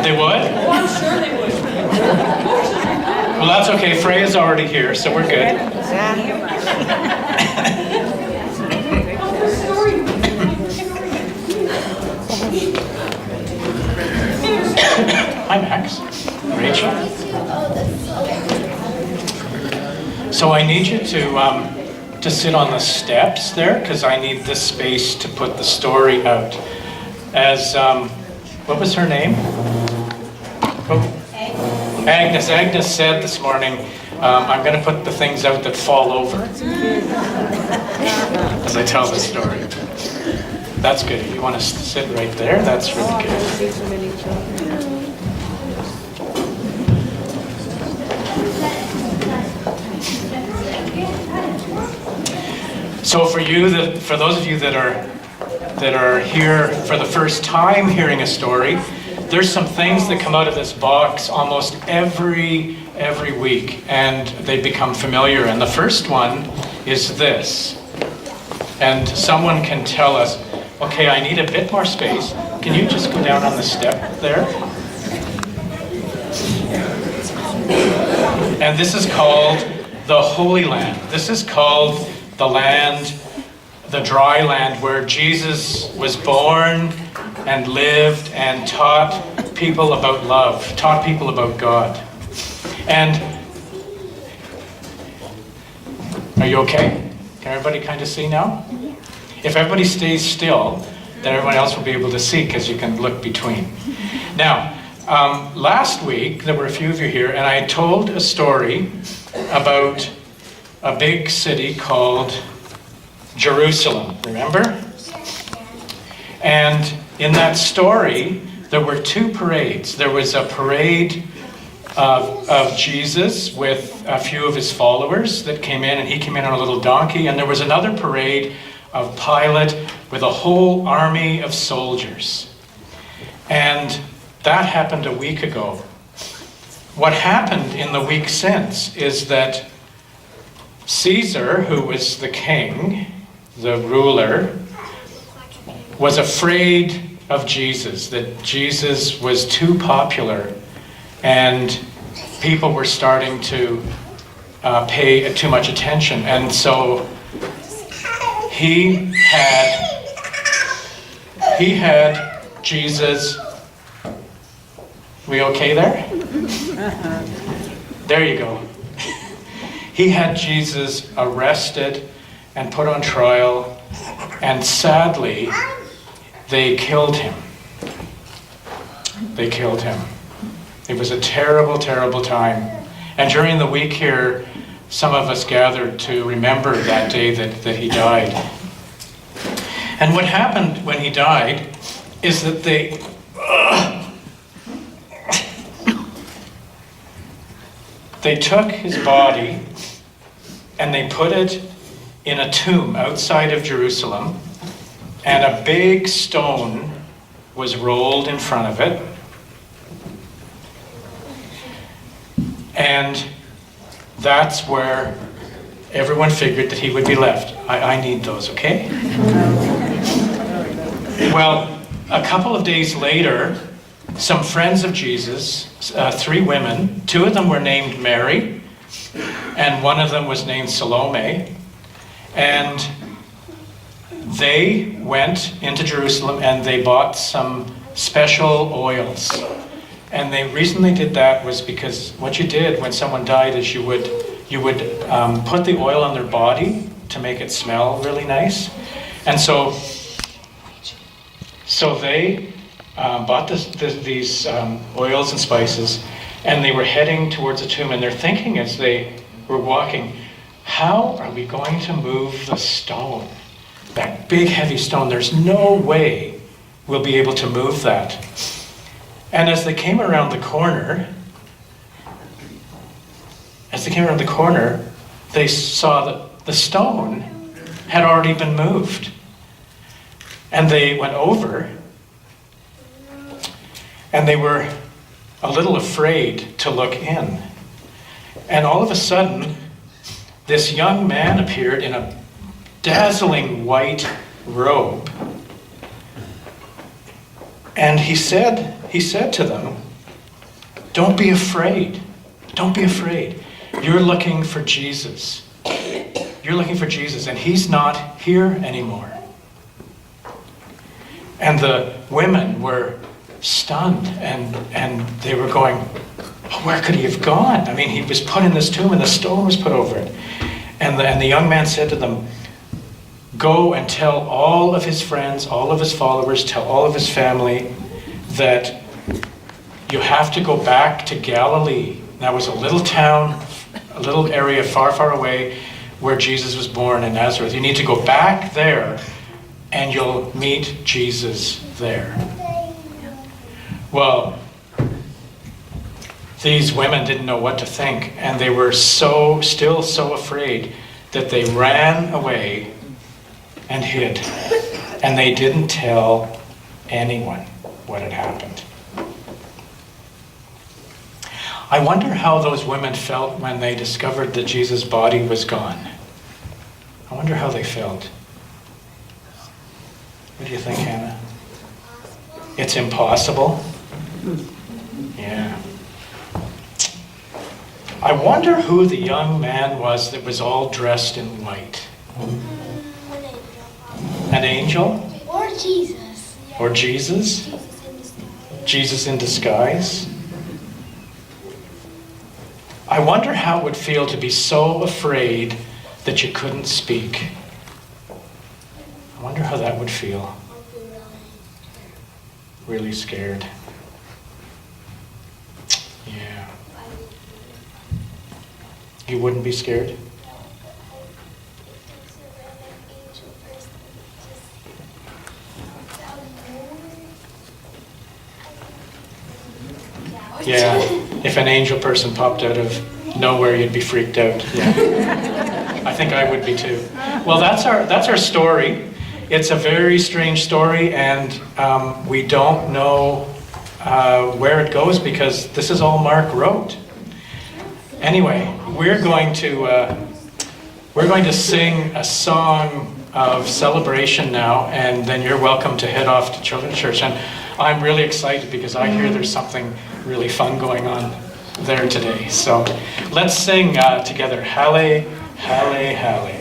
They would? Oh, I'm sure they would. Well, that's okay. Freya's already here, so we're good. Hi, Max. Rachel. So I need you to sit on the steps there, because I need this space to put the story out. As, what was her name? Oh. Agnes. Agnes said this morning, I'm going to put the things out that fall over as I tell the story. That's good. If you want to sit right there, that's really good. So for those of you that are here for the first time hearing a story, there's some things that come out of this box almost every week, and they become familiar. And the first one is this. And someone can tell us, okay, I need a bit more space. Can you just go down on the step there? And this is called the Holy Land. This is called the land, the dry land, where Jesus was born and lived and taught people about love, taught people about God. And are you okay? Can everybody kind of see now? If everybody stays still, then everyone else will be able to see, because you can look between. Now, last week, there were a few of you here, and I told a story about a big city called Jerusalem, remember? And in that story, there were two parades. There was a parade of Jesus with a few of his followers that came in, and he came in on a little donkey. And there was another parade of Pilate with a whole army of soldiers. And that happened a week ago. What happened in the week since is that Caesar, who was the king, the ruler, was afraid of Jesus, that Jesus was too popular, and people were starting to pay too much attention. And so he had Jesus. We okay there? There you go. He had Jesus arrested and put on trial, and sadly, they killed him. They killed him. It was a terrible, terrible time. And during the week here, some of us gathered to remember that day that he died. And what happened when he died is that they took his body and they put it in a tomb outside of Jerusalem, and a big stone was rolled in front of it. And that's where everyone figured that he would be left. I need those, okay? Well, a couple of days later, some friends of Jesus, 3 women, 2 of them were named Mary, and one of them was named Salome, and they went into Jerusalem and they bought some special oils. And the reason they did that was because what you did when someone died is you would put the oil on their body to make it smell really nice. And so they bought these oils and spices, and they were heading towards the tomb, and they're thinking as they were walking, how are we going to move the stone? That big heavy stone, there's no way we'll be able to move that. And as they came around the corner, they saw that the stone had already been moved. And they went over, and they were a little afraid to look in. And all of a sudden, this young man appeared in a dazzling white robe. And he said to them, Don't be afraid. Don't be afraid. You're looking for Jesus. You're looking for Jesus, and he's not here anymore. And the women were stunned, and they were going, oh, where could he have gone? I mean, he was put in this tomb and the stone was put over it. And the young man said to them, go and tell all of his friends, all of his followers, tell all of his family that you have to go back to Galilee. That was a little town, a little area far, far away where Jesus was born in Nazareth. You need to go back there and you'll meet Jesus there. Well, these women didn't know what to think, and they were still so afraid that they ran away and hid. And they didn't tell anyone what had happened. I wonder how those women felt when they discovered that Jesus' body was gone. I wonder how they felt. What do you think, Hannah? It's impossible? Yeah. I wonder who the young man was that was all dressed in white. An angel? Or Jesus. Or Jesus? Jesus in disguise? I wonder how it would feel to be so afraid that you couldn't speak. I wonder how that would feel. Really scared. Yeah. You wouldn't be scared? Yeah, if an angel person popped out of nowhere, you'd be freaked out. Yeah. I think I would be too. Well, that's our story. It's a very strange story, and we don't know where it goes because this is all Mark wrote. Anyway, we're going to sing a song of celebration now, and then you're welcome to head off to Children's Church. And I'm really excited because I hear there's something really fun going on there today. So let's sing together, Halle, Halle, Halle.